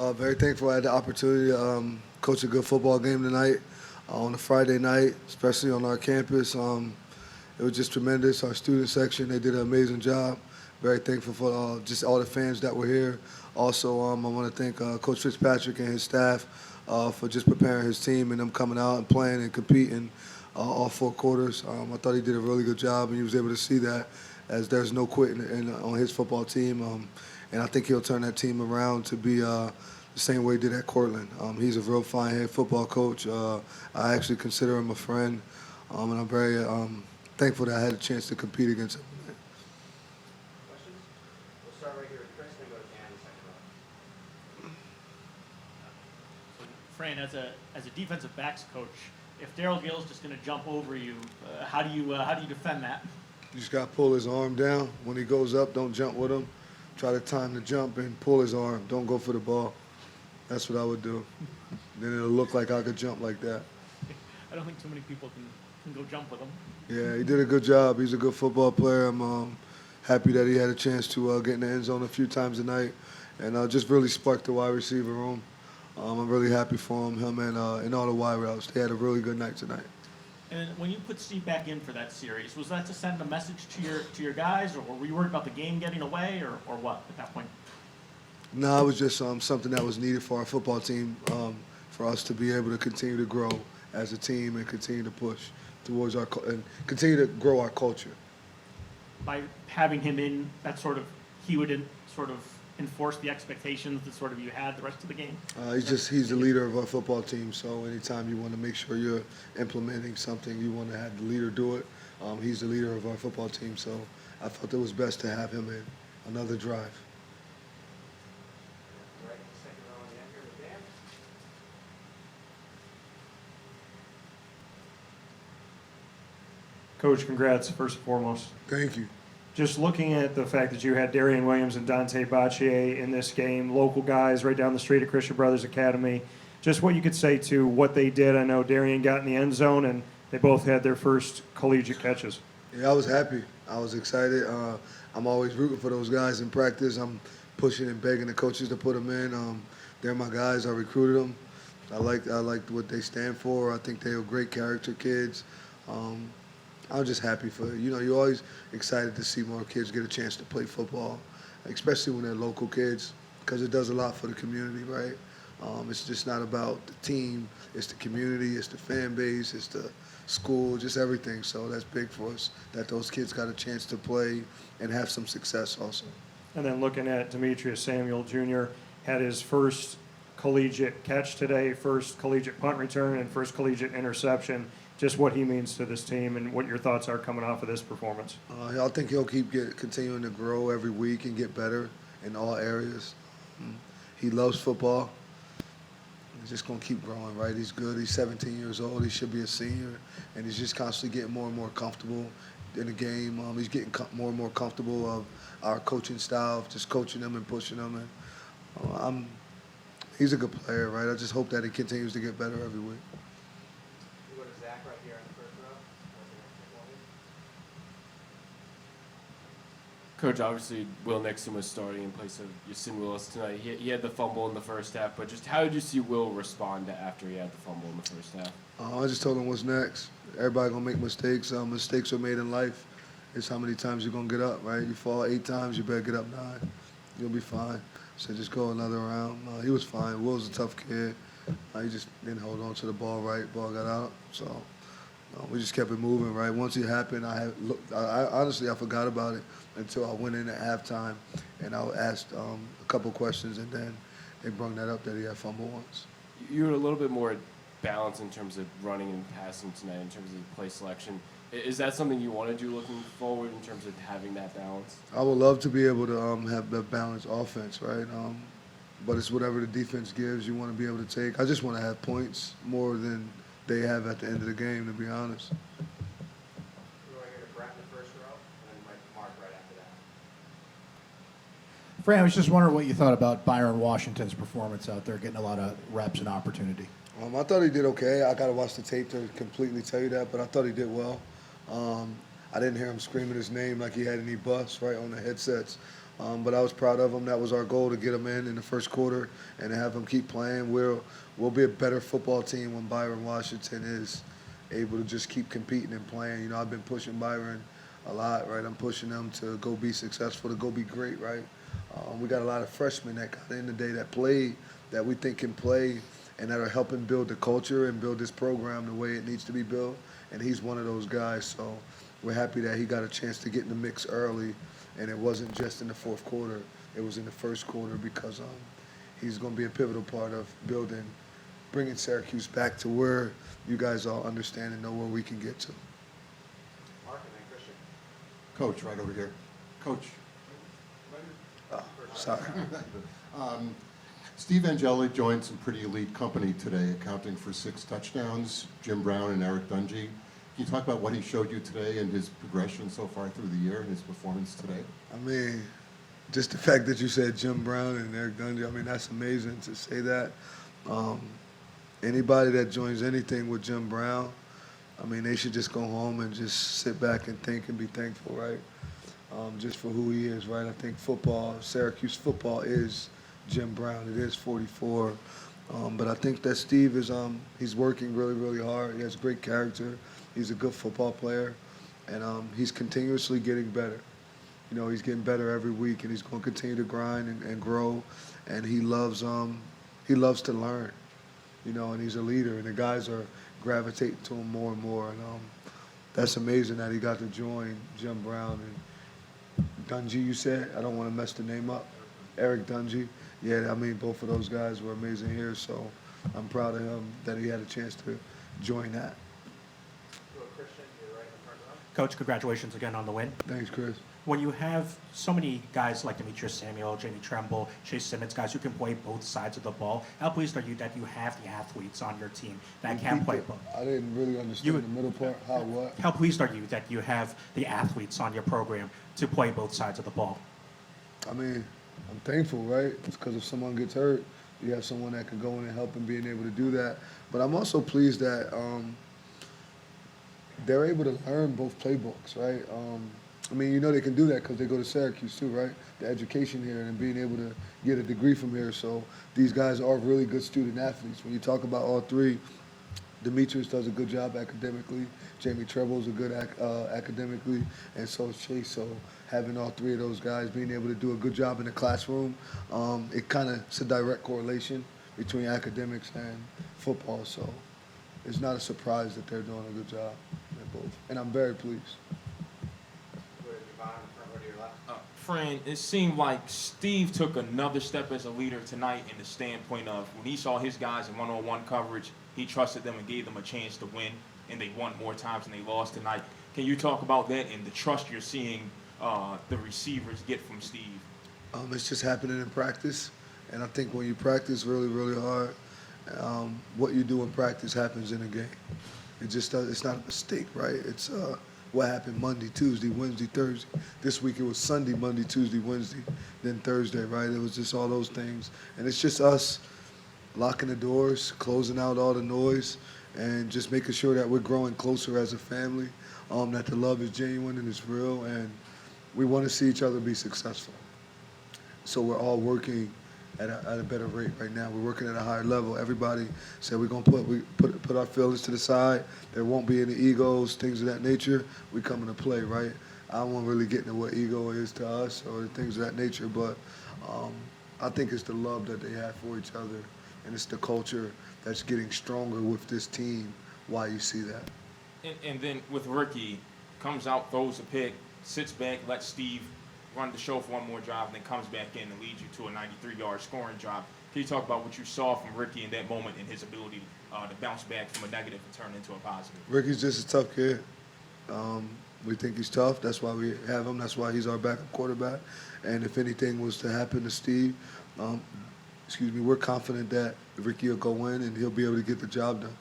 Very thankful I had the opportunity to coach a good football game tonight on a Friday night, especially on our campus. It was just tremendous. Our student section, they did an amazing job. Very thankful for just all the fans that were here. Also, I want to thank Coach Fitzpatrick and his staff for just preparing his team and them coming out and playing and competing all 4 quarters. I thought he did a really good job, and he was able to see that as there's no quitting on his football team. And I think he'll turn that team around to be the same way he did at Cortland. He's a real fine head football coach. I actually consider him a friend, and I'm very thankful that I had a chance to compete against him. Questions? We'll start right here with Chris, then go to Dan in the second row. So, Fran, as a defensive backs coach, if Daryl Gill's just going to jump over you, how do you defend that? You just got to pull his arm down. When he goes up, don't jump with him. Try to time the jump and pull his arm. Don't go for the ball. That's what I would do. Then it'll look like I could jump like that. I don't think too many people can go jump with him. Yeah, he did a good job. He's a good football player. I'm happy that he had a chance to get in the end zone a few times tonight and just really sparked the wide receiver room. I'm really happy for him and all the wide routes. They had a really good night tonight. And when you put Steve back in for that series, was that to send a message to your guys, or were you worried about the game getting away, or what at that point? No, it was just something that was needed for our football team, for us to be able to continue to grow as a team and continue to push towards and continue to grow our culture. By having him in, he would enforce the expectations that sort of you had the rest of the game? He's the leader of our football team, so anytime you want to make sure you're implementing something, you want to have the leader do it. He's the leader of our football team, so I felt it was best to have him in another drive. Right, second row on the end here with Dan. Coach, congrats, first and foremost. Thank you. Just looking at the fact that you had Darian Williams and Dante Baccier in this game, local guys right down the street at Christian Brothers Academy, just what you could say to what they did. I know Darian got in the end zone, and they both had their first collegiate catches. Yeah, I was happy. I was excited. I'm always rooting for those guys in practice. I'm pushing and begging the coaches to put them in. They're my guys. I recruited them. I liked what they stand for. I think they are great character kids. I'm just happy for you're always excited to see more kids get a chance to play football, especially when they're local kids, because it does a lot for the community, right? It's just not about the team, it's the community, it's the fan base, it's the school, just everything. So that's big for us, that those kids got a chance to play and have some success also. And then looking at Demetrius Samuel Jr., had his first collegiate catch today, first collegiate punt return, and first collegiate interception. Just what he means to this team and what your thoughts are coming off of this performance. I think he'll continuing to grow every week and get better in all areas. He loves football. He's just going to keep growing, right? He's good. He's 17 years old. He should be a senior, and he's just constantly getting more and more comfortable in the game. He's getting more and more comfortable of our coaching style, just coaching him and pushing him. And he's a good player, right? I just hope that he continues to get better every week. We'll go to Zach right here in the first row. Coach, obviously Will Nixon was starting in place of Yasin Willis tonight. He had the fumble in the first half, but just how did you see Will respond after he had the fumble in the first half? I just told him what's next. Everybody gonna make mistakes. Mistakes are made in life. It's how many times you're gonna get up, right? You fall 8 times, you better get up 9. You'll be fine. So just go another round. He was fine. Will's a tough kid. He just didn't hold on to the ball right. Ball got out. So we just kept it moving, right? Once it happened, I honestly forgot about it until I went in at halftime and I asked a couple questions, and then they brought that up that he had fumbled once. You were a little bit more balanced in terms of running and passing tonight, in terms of play selection. Is that something you want to do looking forward in terms of having that balance? I would love to be able to have the balanced offense, right? But it's whatever the defense gives you want to be able to take. I just want to have points more than they have at the end of the game, to be honest. We're right here to Brett in the first row, and then Mark right after that. Fran, I was just wondering what you thought about Byron Washington's performance out there, getting a lot of reps and opportunity. I thought he did okay. I got to watch the tape to completely tell you that, but I thought he did well. I didn't hear him screaming his name like he had any busts right on the headsets. But I was proud of him. That was our goal, to get him in the first quarter and to have him keep playing. We'll be a better football team when Byron Washington is able to just keep competing and playing. You know, I've been pushing Byron a lot, right? I'm pushing him to go be successful, to go be great, right? We got a lot of freshmen that got in today that played, that we think can play, and that are helping build the culture and build this program the way it needs to be built. And he's one of those guys. So we're happy that he got a chance to get in the mix early, and it wasn't just in the fourth quarter. It was in the first quarter, because he's going to be a pivotal part of bringing Syracuse back to where you guys all understand and know where we can get to. Mark and then Christian. Coach, right over here. Coach. Oh, sorry. Steve Angeli joined some pretty elite company today, accounting for 6 touchdowns, Jim Brown and Eric Dungy. Can you talk about what he showed you today and his progression so far through the year and his performance today? I mean, just the fact that you said Jim Brown and Eric Dungy, I mean, that's amazing to say that. Anybody that joins anything with Jim Brown, I mean, they should just go home and just sit back and think and be thankful, right? Just for who he is, right? I think football, Syracuse football is Jim Brown. It is 44. But I think that Steve is, he's working really, really hard. He has great character. He's a good football player. And he's continuously getting better. You know, he's getting better every week, and he's going to continue to grind and grow. And he loves to learn, you know, and he's a leader. And the guys are gravitating to him more and more. And that's amazing that he got to join Jim Brown and Dungy, you said? I don't want to mess the name up. Eric Dungy. Yeah, I mean, both of those guys were amazing here, so I'm proud of him that he had a chance to join that. Go Christian, you're right in the front row. Coach, congratulations again on the win. Thanks, Chris. When you have so many guys like Demetrius Samuel, Jamie Tremble, Chase Simmons, guys who can play both sides of the ball, how pleased are you that you have the athletes on your team that can play both? I didn't really understand the middle part. How what? How pleased are you that you have the athletes on your program to play both sides of the ball? I mean, I'm thankful, right? It's because if someone gets hurt, you have someone that can go in and help and being able to do that. But I'm also pleased that they're able to learn both playbooks, right? I mean, you know they can do that because they go to Syracuse too, right? The education here and being able to get a degree from here. So these guys are really good student athletes. When you talk about all three, Demetrius does a good job academically. Jamie Treble's a good academically, and so is Chase. So having all three of those guys being able to do a good job in the classroom, it's a direct correlation between academics and football. So it's not a surprise that they're doing a good job at both, and I'm very pleased. Go to Javon in the front row to your left. Fran, it seemed like Steve took another step as a leader tonight in the standpoint of when he saw his guys in one-on-one coverage, he trusted them and gave them a chance to win, and they won more times than they lost tonight. Can you talk about that and the trust you're seeing the receivers get from Steve? It's just happening in practice, and I think when you practice really, really hard, what you do in practice happens in a game. It's not a mistake, right? It's what happened Monday, Tuesday, Wednesday, Thursday. This week it was Sunday, Monday, Tuesday, Wednesday, then Thursday, right? It was just all those things. And it's just us locking the doors, closing out all the noise, and just making sure that we're growing closer as a family, that the love is genuine and it's real, and we want to see each other be successful. So we're all working at a better rate right now. We're working at a higher level. Everybody said we're going to put our feelings to the side. There won't be any egos, things of that nature. We come into play, right? I don't want to really get into what ego is to us or things of that nature, but I think it's the love that they have for each other, and it's the culture that's getting stronger with this team. Why you see that? And then with Ricky, comes out, throws a pick, sits back, lets Steve run the show for one more drive, and then comes back in and leads you to a 93-yard scoring drive. Can you talk about what you saw from Ricky in that moment and his ability to bounce back from a negative and turn into a positive? Ricky's just a tough kid. We think he's tough. That's why we have him. That's why he's our backup quarterback. And if anything was to happen to Steve, we're confident that Ricky will go in and he'll be able to get the job done.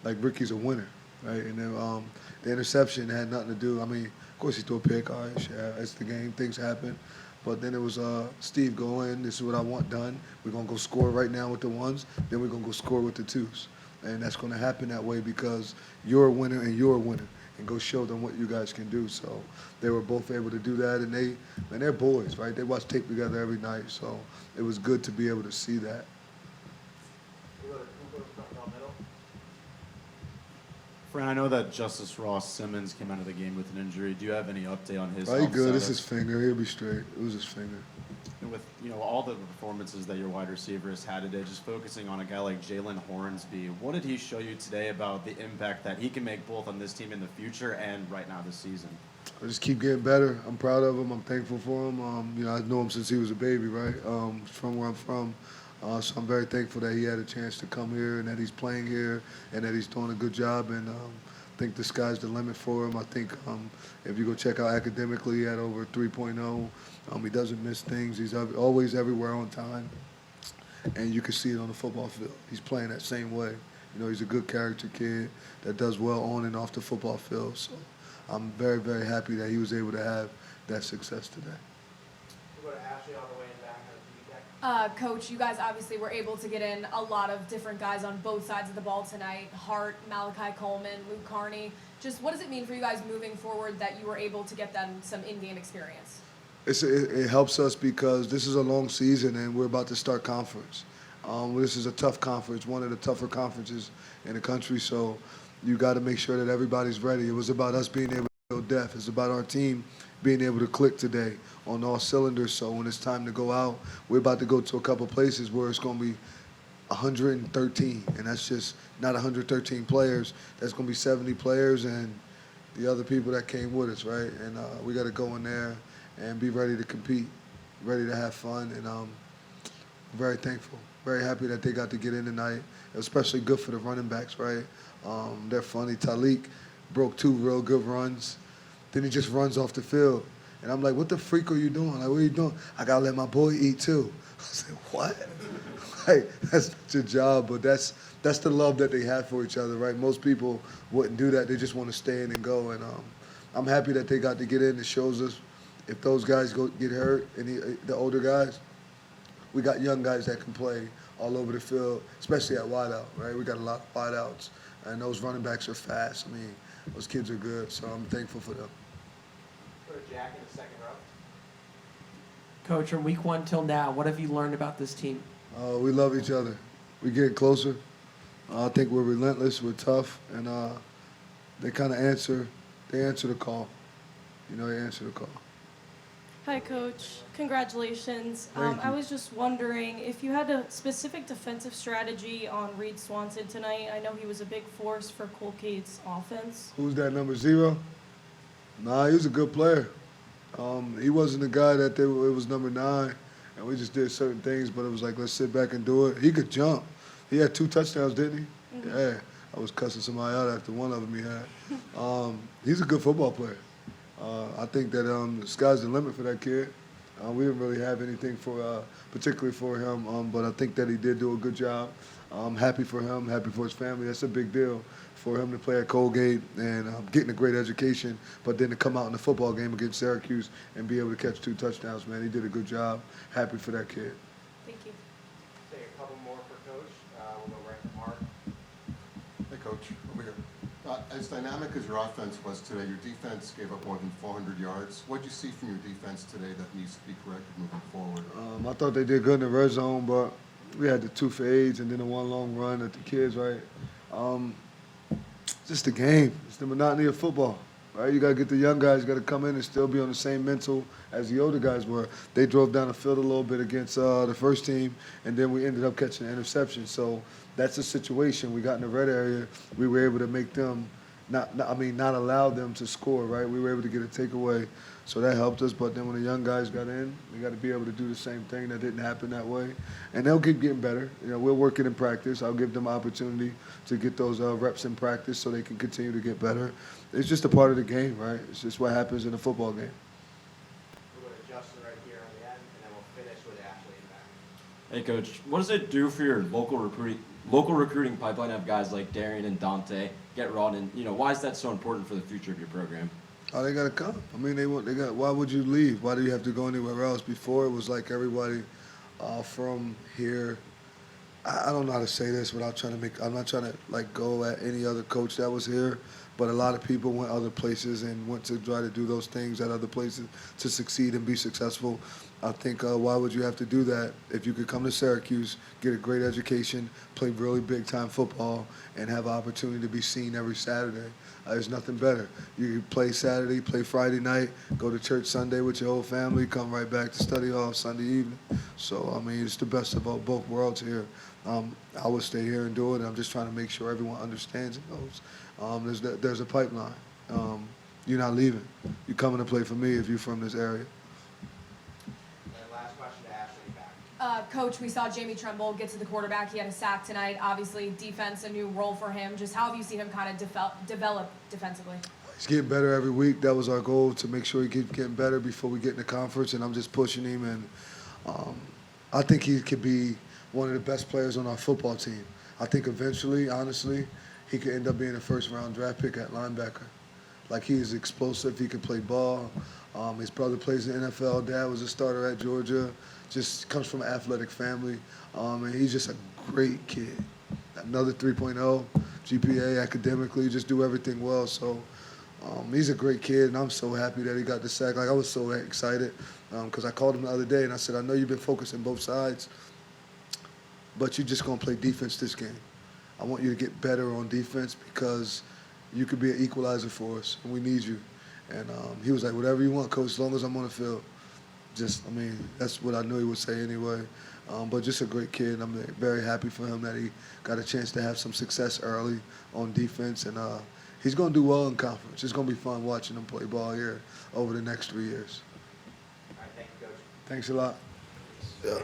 Like, Ricky's a winner, right? And then the interception had nothing to do. I mean, of course he threw a pick. All right, sure, it's the game. Things happen. But then it was Steve, go in. This is what I want done. We're going to go score right now with the ones. Then we're going to go score with the twos. And that's going to happen that way because you're a winner and you're a winner. and go show them what you guys can do. So they were both able to do that, and they're boys, right? They watch tape together every night, so it was good to be able to see that. We'll go to Cooper, front row middle. Fran, I know that Justice Ross Simmons came out of the game with an injury. Do you have any update on his Right, health good. It's status? his finger. He'll be straight. It was his finger. And with all the performances that your wide receiver has had today, just focusing on a guy like Jalen Hornsby, what did he show you today about the impact that he can make both on this team in the future and right now this season? I just keep getting better. I'm proud of him. I'm thankful for him. I know him since he was a baby, right? From where I'm from. So I'm very thankful that he had a chance to come here and that he's playing here and that he's doing a good job. And I think the sky's the limit for him. I think if you go check out academically, he had over 3.0. He doesn't miss things. He's always everywhere on time. And you can see it on the football field. He's playing that same way. He's a good character kid that does well on and off the football field. So I'm very, very happy that he was able to have that success today. We'll go to Ashley all the way in back on the TV deck. Coach, you guys obviously were able to get in a lot of different guys on both sides of the ball tonight. Hart, Malachi Coleman, Luke Carney. Just what does it mean for you guys moving forward that you were able to get them some in-game experience? It helps us because this is a long season and we're about to start conference. This is a tough conference, one of the tougher conferences in the country, so you got to make sure that everybody's ready. It was about us being able to go deaf. It's about our team being able to click today on all cylinders, so when it's time to go out, we're about to go to a couple places where it's going to be 113, and that's just not 113 players. That's going to be 70 players and the other people that came with us, right? And we got to go in there and be ready to compete, ready to have fun, and very thankful, very happy that they got to get in tonight. It was especially good for the running backs, right? They're funny. Talik broke 2 real good runs. Then he just runs off the field. And I'm like, what the freak are you doing? Like, what are you doing? I got to let my boy eat too. I said, what? Like, that's not your job, but that's the love that they have for each other, right? Most people wouldn't do that. They just want to stay in and go. And I'm happy that they got to get in. It shows us if those guys get hurt, and the older guys, we got young guys that can play all over the field, especially at wideout, right? We got a lot of wideouts, and those running backs are fast. I mean, those kids are good, so I'm thankful for them. Go to Jack in the second row. Coach, from week 1 till now, what have you learned about this team? We love each other. We get closer. I think we're relentless, we're tough, and they kind of answer the call. They answer the call. Hi, Coach. Congratulations. Thank I you. was just wondering if you had a specific defensive strategy on Reed Swanson tonight. I know he was a big force for Colgate's offense. Who's that, number 0? Nah, he was a good player. He wasn't the guy that it was number 9, and we just did certain things, but it was like, let's sit back and do it. He could jump. He had 2 touchdowns, didn't he? Mhm. Yeah. I was cussing somebody out after one of them he had. He's a good football player. I think that the sky's the limit for that kid. We didn't really have anything particularly for him, but I think that he did do a good job. I'm happy for him, happy for his family. That's a big deal for him to play at Colgate and getting a great education, but then to come out in the football game against Syracuse and be able to catch 2 touchdowns, man. He did a good job. Happy for that kid. Thank you. Take a couple more for Coach. We'll go right to Mark. Hey, Coach, over here. As dynamic as your offense was today, your defense gave up more than 400 yards. What did you see from your defense today that needs to be corrected moving forward? I thought they did good in the red zone, but we had the 2 fades and then the 1 long run at the kids, right? Just the game. It's the monotony of football, right? You got to get the young guys, got to come in and still be on the same mental as the older guys were. They drove down the field a little bit against the first team, and then we ended up catching an interception. So that's the situation. We got in the red area. We were able to make them, not allow them to score, right? We were able to get a takeaway. So that helped us, but then when the young guys got in, we got to be able to do the same thing. That didn't happen that way. And they'll keep getting better. We're working in practice. I'll give them an opportunity to get those reps in practice so they can continue to get better. It's just a part of the game, right? It's just what happens in a football game. We'll go to Justin right here on the end, and then we'll finish with Ashley in back. Hey, Coach, what does it do for your local recruiting pipeline to have guys like Darian and Dante get raw? And why is that so important for the future of your program? Oh, they got to come. I mean, why would you leave? Why do you have to go anywhere else? Before, it was like everybody from here. I don't know how to say this without I'm not trying to like go at any other coach that was here, but a lot of people went other places and went to try to do those things at other places to succeed and be successful. I think why would you have to do that if you could come to Syracuse, get a great education, play really big-time football, and have an opportunity to be seen every Saturday? There's nothing better. You can play Saturday, play Friday night, go to church Sunday with your whole family, come right back to study hall Sunday evening. So, I mean, it's the best of both worlds here. I would stay here and do it, and I'm just trying to make sure everyone understands and knows. There's a pipeline. You're not leaving. You're coming to play for me if you're from this area. And last question to Ashley back. Coach, we saw Jamie Tremble get to the quarterback. He had a sack tonight. Obviously, defense, a new role for him. Just how have you seen him kind of develop defensively? He's getting better every week. That was our goal, to make sure he keeps getting better before we get in the conference, and I'm just pushing him. And I think he could be one of the best players on our football team. I think eventually, honestly, he could end up being a first-round draft pick at linebacker. Like, he is explosive. He can play ball. His brother plays in the NFL. Dad was a starter at Georgia. Just comes from an athletic family. And he's just a great kid. Another 3.0 GPA academically, just do everything well. So he's a great kid, and I'm so happy that he got the sack. Like, I was so excited because I called him the other day, and I said, I know you've been focusing both sides, but you're just going to play defense this game. I want you to get better on defense because you could be an equalizer for us, and we need you. And he was like, whatever you want, Coach, as long as I'm on the field. I mean, that's what I knew he would say anyway. But just a great kid. I'm very happy for him that he got a chance to have some success early on defense. And he's going to do well in conference. It's going to be fun watching him play ball here over the next 3 years. All right, thank you, Coach. Thanks a lot. Yeah.